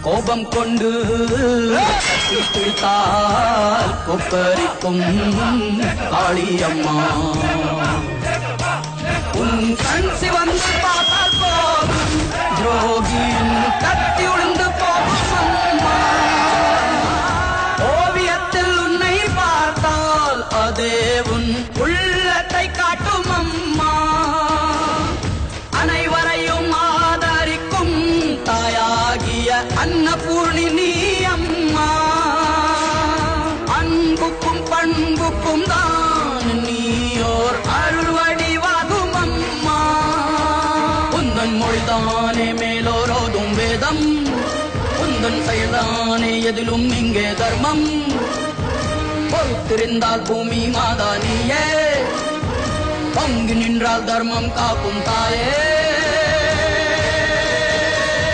கோபம் கொண்டு பிடித்தால் கொப்பரிக்கும் காளியம்மா உன் கண் சிவந்து பார்த்தால் போகும் துரோகியின் கத்தி உழுந்து போகும் அம்மா ஓவியத்தில் உன்னை பார்த்தால் அதே உன் உள்ளத்தை காட்டும் அம்மா அனைவரையும் ஆதரிக்கும் தாயாகிய அன்னபூர்ணி நீ அம்மா அன்புக்கும் பண்புக்கும் தான் நீயோர் அருள்வடிவாகும் அம்மா உந்தன் மொழிதானே மேலோரோதும் வேதம் உந்தன் செயல்தானே எதிலும் இங்கே தர்மம் பொறுத்திருந்தால் பூமி மாதா நீயே பங்கு நின்றால் தர்மம் காக்கும் தாயே